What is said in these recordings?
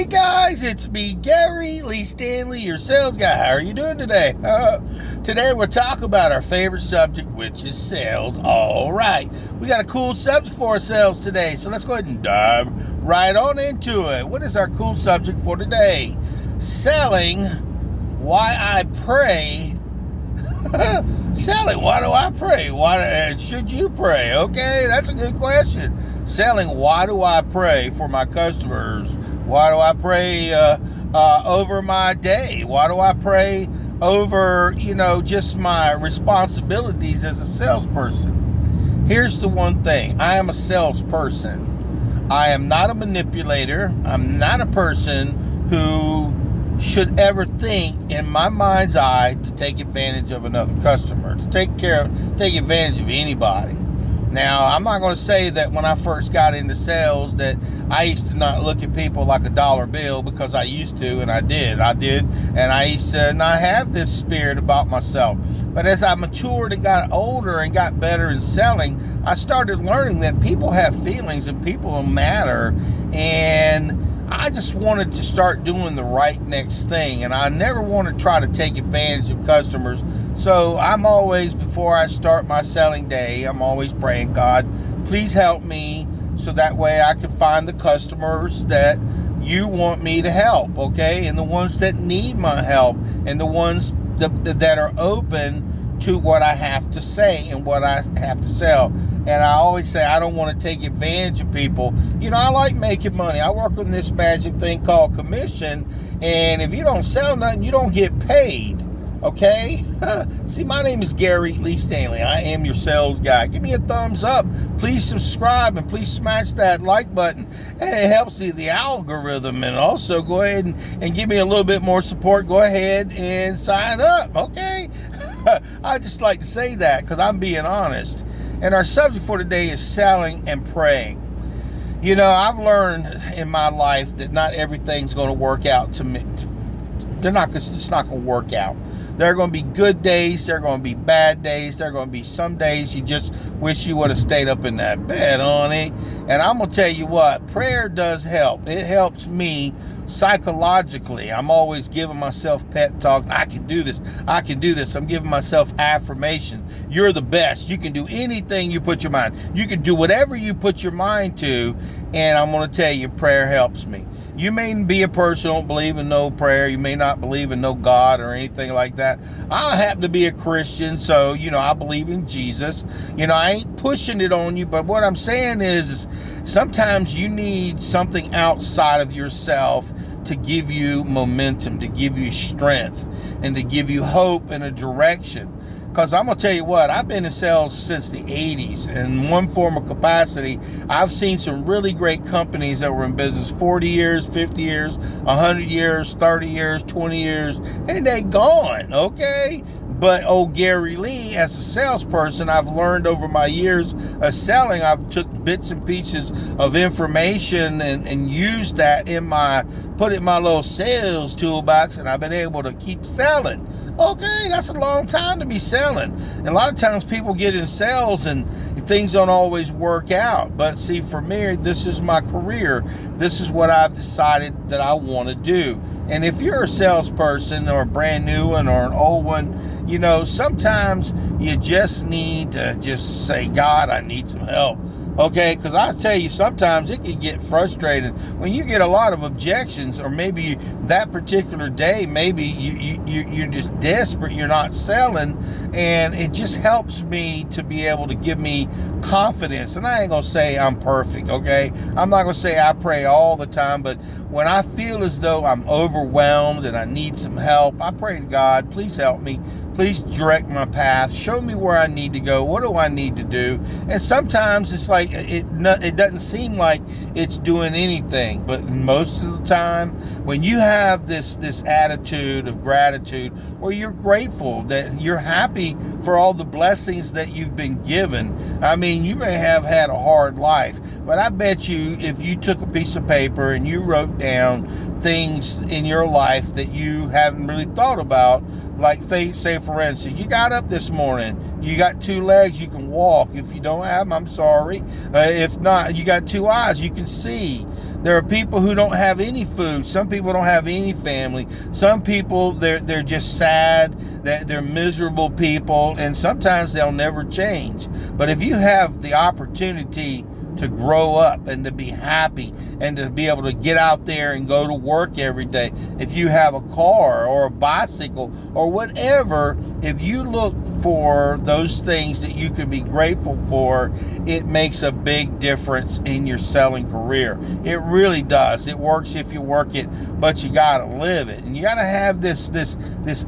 Hey guys, it's me, Gary Lee Stanley, your sales guy. How are you doing today? Today we'll talk about our favorite subject, which is sales. All right, we got a cool subject for ourselves today, so let's go ahead and dive right on into it. What is our cool subject for today? Selling, why I pray. Selling, why do I pray? Why should you pray? Okay, that's a good question. Selling, why do I pray for my customers? Why do I pray over my day? Why do I pray over, just my responsibilities as a salesperson? Here's the one thing. I am a salesperson. I am not a manipulator. I'm not a person who should ever think in my mind's eye to take advantage of another customer, to take advantage of anybody. Now, I'm not going to say that when I first got into sales that I used to not look at people like a dollar bill, because I used to, and I did, and I used to not have this spirit about myself. But as I matured and got older and got better in selling, I started learning that people have feelings and people matter, and I just wanted to start doing the right next thing, and I never want to try to take advantage of customers. So I'm always, before I start my selling day, I'm always praying, God, please help me, so that way I can find the customers that you want me to help, okay? And the ones that need my help, and the ones that are open to what I have to say and what I have to sell. And I always say I don't want to take advantage of people. I like making money. I work with this magic thing called commission. And if you don't sell nothing, you don't get paid. Okay? See, my name is Gary Lee Stanley. I am your sales guy. Give me a thumbs up. Please subscribe and please smash that like button. It helps the algorithm. And also go ahead and give me a little bit more support. Go ahead and sign up. Okay? I just like to say that because I'm being honest. And our subject for today is selling and praying. I've learned in my life that not everything's going to work out to me. It's not going to work out. There are going to be good days. There are going to be bad days. There are going to be some days you just wish you would have stayed up in that bed, honey. And I'm going to tell you what, prayer does help. It helps me psychologically. I'm always giving myself pep talk. I can do this. I can do this. I'm giving myself affirmation. You're the best. You can do anything you put your mind. You can do whatever you put your mind to. And I'm going to tell you, prayer helps me. You may be a person who don't believe in no prayer. You may not believe in no God or anything like that. I happen to be a Christian, so, I believe in Jesus. I ain't pushing it on you, but what I'm saying is sometimes you need something outside of yourself to give you momentum, to give you strength, and to give you hope and a direction. Because I'm going to tell you what, I've been in sales since the 80s. In one form of capacity, I've seen some really great companies that were in business 40 years, 50 years, 100 years, 30 years, 20 years, and they gone, okay? But old Gary Lee, as a salesperson, I've learned over my years of selling, I've took bits and pieces of information and used that put it in my little sales toolbox, and I've been able to keep selling. Okay, that's a long time to be selling. And a lot of times people get in sales and things don't always work out. But see, for me, this is my career. This is what I've decided that I want to do. And if you're a salesperson or a brand new one or an old one, sometimes you just need to just say, God, I need some help. Okay, because I tell you, sometimes it can get frustrating when you get a lot of objections, or maybe that particular day, maybe you're just desperate, you're not selling, and it just helps me to be able to give me confidence. And I ain't going to say I'm perfect, okay? I'm not going to say I pray all the time, but when I feel as though I'm overwhelmed and I need some help, I pray to God, please help me. Please direct my path. Show me where I need to go. What do I need to do? And sometimes it's like it doesn't seem like it's doing anything. But most of the time, when you have this attitude of gratitude, where you're grateful, that you're happy for all the blessings that you've been given. I mean, you may have had a hard life, but I bet you if you took a piece of paper and you wrote down things in your life that you haven't really thought about, like say for instance, you got up this morning, you got 2 legs, you can walk. If you don't have them, I'm sorry. If not, you got 2 eyes, you can see. There are people who don't have any food. Some people don't have any family. Some people, they're just sad, that they're miserable people, and sometimes they'll never change. But if you have the opportunity to grow up and to be happy and to be able to get out there and go to work every day, if you have a car or a bicycle or whatever, if you look for those things that you can be grateful for, it makes a big difference in your selling career. It really does. It works if you work it, but you got to live it. And you got to have this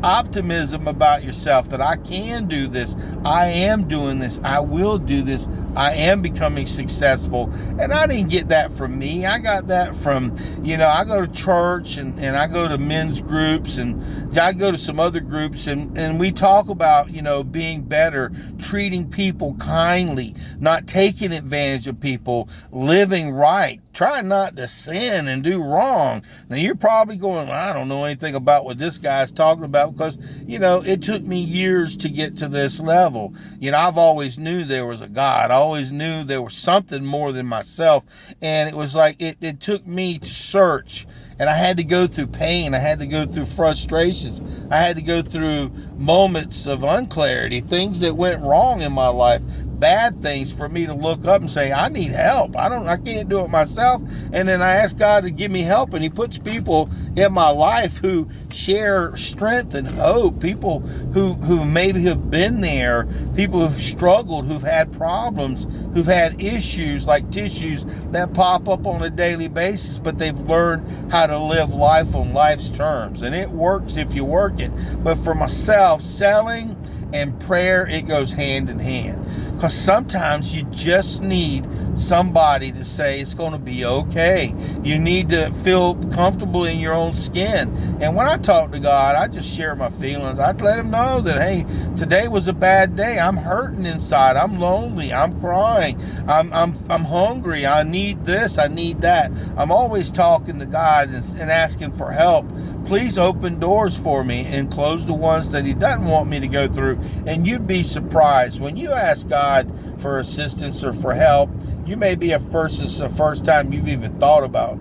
optimism about yourself that I can do this. I am doing this. I will do this. I am becoming successful. And I didn't get that from me. I got that from, I go to church and I go to men's groups and I go to some other groups and we talk about, being better, treating people kindly, not taking advantage of people, living right, trying not to sin and do wrong. Now you're probably going, I don't know anything about what this guy's talking about because, it took me years to get to this level. I've always knew there was a God. I always knew there was something more than myself. And it was like, it took me to search. And I had to go through pain. I had to go through frustrations. I had to go through moments of unclarity, things that went wrong in my life, bad things, for me to look up and say, I need help. I can't do it myself. And then I ask God to give me help, and he puts people in my life who share strength and hope, people who maybe have been there, people who've struggled, who've had problems, who've had issues like tissues that pop up on a daily basis, but they've learned how to live life on life's terms. And it works if you work it. But for myself, selling and prayer, it goes hand in hand. Because sometimes you just need somebody to say it's going to be okay. You need to feel comfortable in your own skin. And when I talk to God, I just share my feelings. I let him know that, hey, today was a bad day. I'm hurting inside. I'm lonely. I'm crying. I'm hungry. I need this. I need that. I'm always talking to God and asking for help. Please open doors for me and close the ones that he doesn't want me to go through. And you'd be surprised when you ask God for assistance or for help. You may be it's the first time you've even thought about,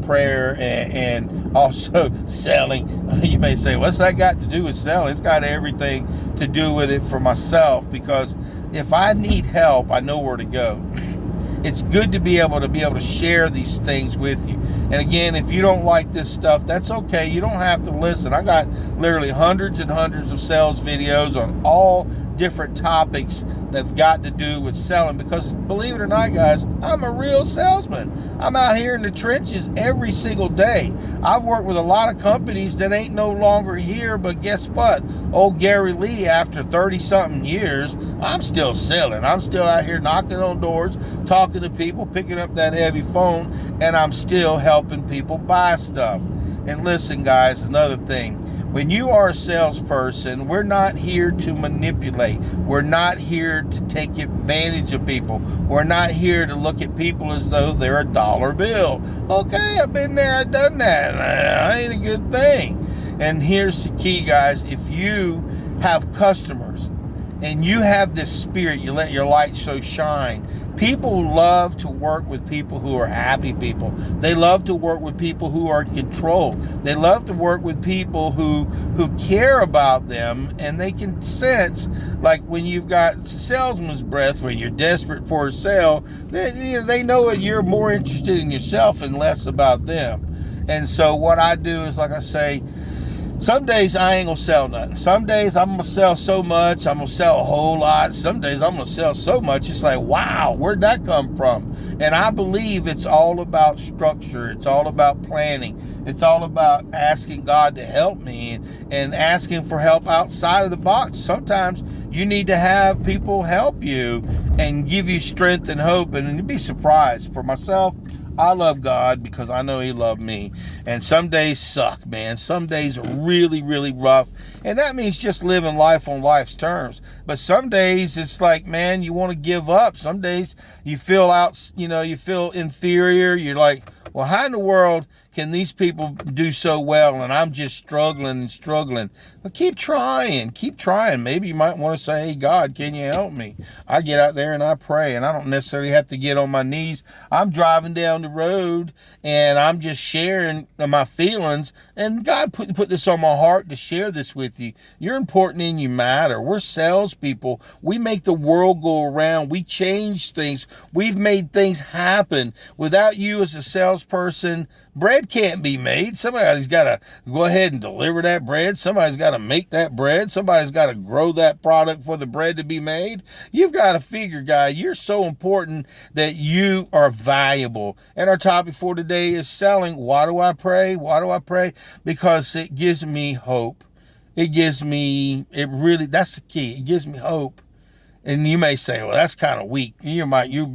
prayer and also selling. You may say, what's that got to do with selling? It's got everything to do with it for myself, because if I need help, I know where to go. It's good to be able to share these things with you. And again, if you don't like this stuff, that's okay. You don't have to listen. I got literally hundreds and hundreds of sales videos on all different topics that've got to do with selling, because believe it or not, guys, I'm a real salesman. I'm out here in the trenches every single day. I've worked with a lot of companies that ain't no longer here, but guess what? Old Gary Lee, after 30-something years, I'm still selling. I'm still out here knocking on doors, talking to people, picking up that heavy phone, and I'm still helping people buy stuff. And listen, guys, another thing. When you are a salesperson, we're not here to manipulate. We're not here to take advantage of people. We're not here to look at people as though they're a dollar bill. Okay, I've been there, I've done that. That ain't a good thing. And here's the key, guys. If you have customers and you have this spirit, you let your light so shine. People love to work with people who are happy people. They love to work with people who are in control. They love to work with people who care about them, and they can sense, like when you've got salesman's breath, when you're desperate for a sale, they know that you're more interested in yourself and less about them. And so what I do is, like I say, some days I ain't gonna sell nothing. Some days I'm gonna sell so much, I'm gonna sell a whole lot. Some days I'm gonna sell so much, it's like, wow, where'd that come from? And I believe it's all about structure. It's all about planning. It's all about asking God to help me and asking for help outside of the box. Sometimes you need to have people help you and give you strength and hope. And you'd be surprised. For myself, I love God because I know he loved me. And some days suck, man. Some days are really, really rough. And that means just living life on life's terms. But some days it's like, man, you want to give up. Some days you feel you feel inferior. You're like, Well, how in the world can these people do so well and I'm just struggling and struggling? Well, keep trying. Keep trying. Maybe you might want to say, hey, God, can you help me? I get out there and I pray, and I don't necessarily have to get on my knees. I'm driving down the road and I'm just sharing my feelings, and God put this on my heart to share this with you. You're important and you matter. We're salespeople. We make the world go around. We change things. We've made things happen. Without you as a salesperson, bread can't be made. Somebody's got to go ahead and deliver that bread. Somebody's got to make that bread. Somebody's got to grow that product for the bread to be made. You've got to figure, guy, you're so important that you are valuable. And our topic for today is selling. Why do I pray? Why do I pray? Because it gives me hope. That's the key. It gives me hope. And you may say, well, that's kind of weak. You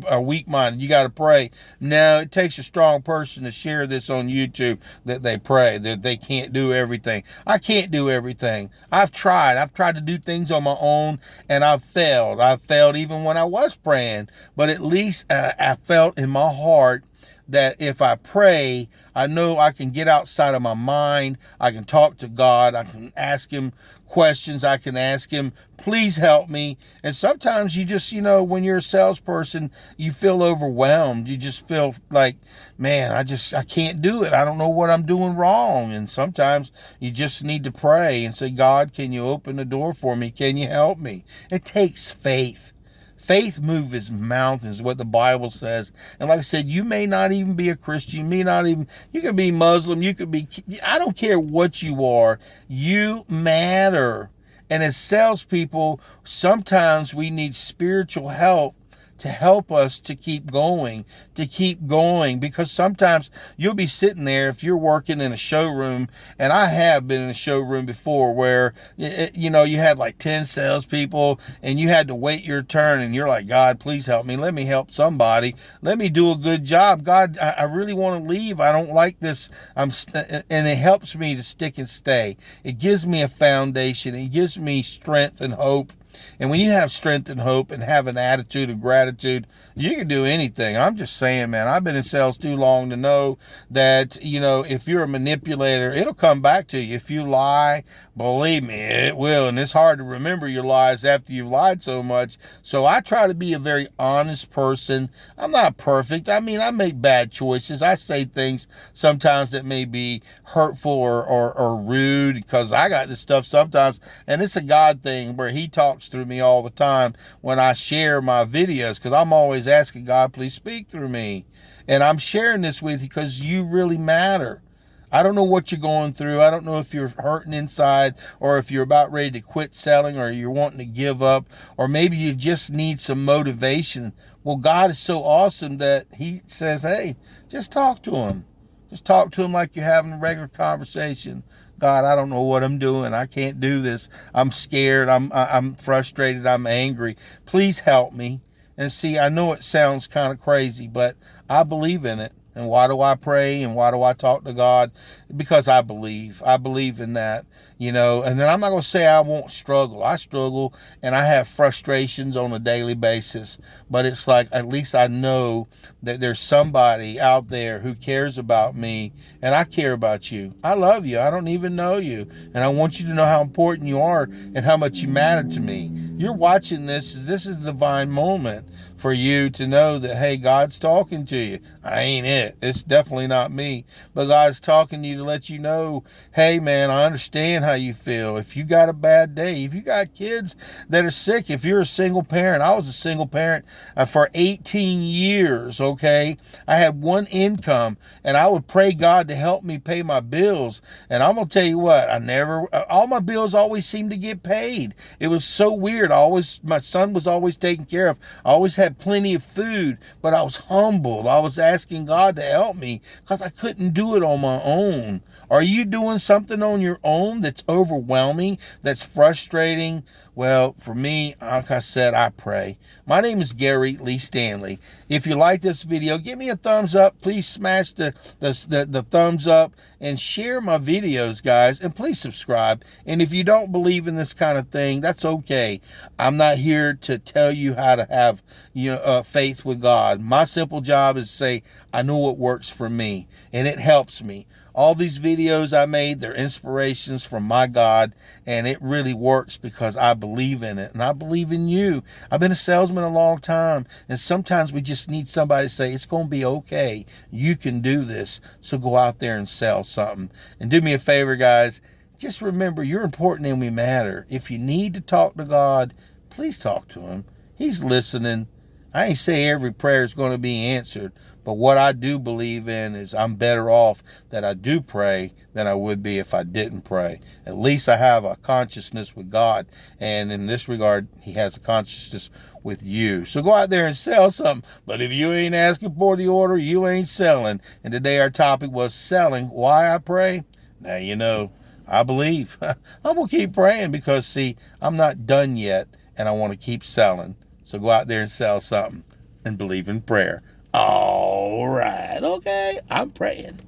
are weak-minded. You got to pray. No, it takes a strong person to share this on YouTube that they pray, that they can't do everything. I can't do everything. I've tried. I've tried to do things on my own, and I've failed. I've failed even when I was praying. But at least I felt in my heart that if I pray, I know I can get outside of my mind. I can talk to God. I can ask him questions. I can ask him, please help me. And sometimes you just, when you're a salesperson, you feel overwhelmed. You just feel like, man, I can't do it. I don't know what I'm doing wrong. And sometimes you just need to pray and say, God, can you open the door for me? Can you help me? It takes faith. Faith moves mountains, what the Bible says. And like I said, you may not even be a Christian. You could be Muslim. I don't care what you are. You matter. And as salespeople, sometimes we need spiritual help to help us to keep going, because sometimes you'll be sitting there if you're working in a showroom, and I have been in a showroom before where, you had like 10 salespeople and you had to wait your turn, and you're like, God, please help me. Let me help somebody. Let me do a good job. God, I really want to leave. I don't like this. And it helps me to stick and stay. It gives me a foundation. It gives me strength and hope. And when you have strength and hope and have an attitude of gratitude, you can do anything. I'm just saying, man, I've been in sales too long to know that, if you're a manipulator, it'll come back to you. If you lie, believe me, it will. And it's hard to remember your lies after you've lied so much. So I try to be a very honest person. I'm not perfect. I make bad choices. I say things sometimes that may be hurtful or rude, because I got this stuff sometimes. And it's a God thing where he talks through me all the time when I share my videos, because I'm always asking God, please speak through me. And I'm sharing this with you because you really matter. I don't know what you're going through. I don't know if you're hurting inside, or if you're about ready to quit selling, or you're wanting to give up, or maybe you just need some motivation. Well, God is so awesome that he says, hey, just talk to him. Just talk to him like you're having a regular conversation. God, I don't know what I'm doing. I can't do this. I'm scared. I'm frustrated. I'm angry. Please help me. And see, I know it sounds kind of crazy, but I believe in it. And why do I pray and why do I talk to God? Because I believe. I believe in that, and then I'm not going to say I won't struggle. I struggle and I have frustrations on a daily basis. But it's like, at least I know that there's somebody out there who cares about me, and I care about you. I love you. I don't even know you. And I want you to know how important you are and how much you matter to me. You're watching this. This is a divine moment for you to know that, hey, God's talking to you. I ain't it. It's definitely not me. But God's talking to you to let you know, hey, man, I understand how you feel. If you got a bad day, if you got kids that are sick, if you're a single parent. I was a single parent for 18 years, okay? I had one income, and I would pray God to help me pay my bills. And I'm going to tell you what, all my bills always seemed to get paid. It was so weird. My son was always taken care of. I always had plenty of food, but I was humbled. I was asking God to help me because I couldn't do it on my own. Are you doing something on your own that's overwhelming, that's frustrating? Well, for me, like I said, I pray. My name is Gary Lee Stanley, If you like this video, give me a thumbs up. Please smash the thumbs up and share my videos, guys. And please subscribe. And if you don't believe in this kind of thing, that's okay. I'm not here to tell you how to have faith with God. My simple job is to say, I know what works for me, and it helps me. All these videos I made, they're inspirations from my God, and it really works because I believe in it, and I believe in you. I've been a salesman a long time, and sometimes we just need somebody to say, it's going to be okay. You can do this, so go out there and sell something. And do me a favor, guys. Just remember, you're important and we matter. If you need to talk to God, please talk to him. He's listening. I ain't say every prayer is going to be answered, but what I do believe in is I'm better off that I do pray than I would be if I didn't pray. At least I have a consciousness with God, and in this regard, he has a consciousness with you. So go out there and sell something, but if you ain't asking for the order, you ain't selling. And today our topic was selling. Why I pray? Now you know, I believe. I'm going to keep praying because, see, I'm not done yet, and I want to keep selling. So go out there and sell something and believe in prayer. All right. Okay. I'm praying.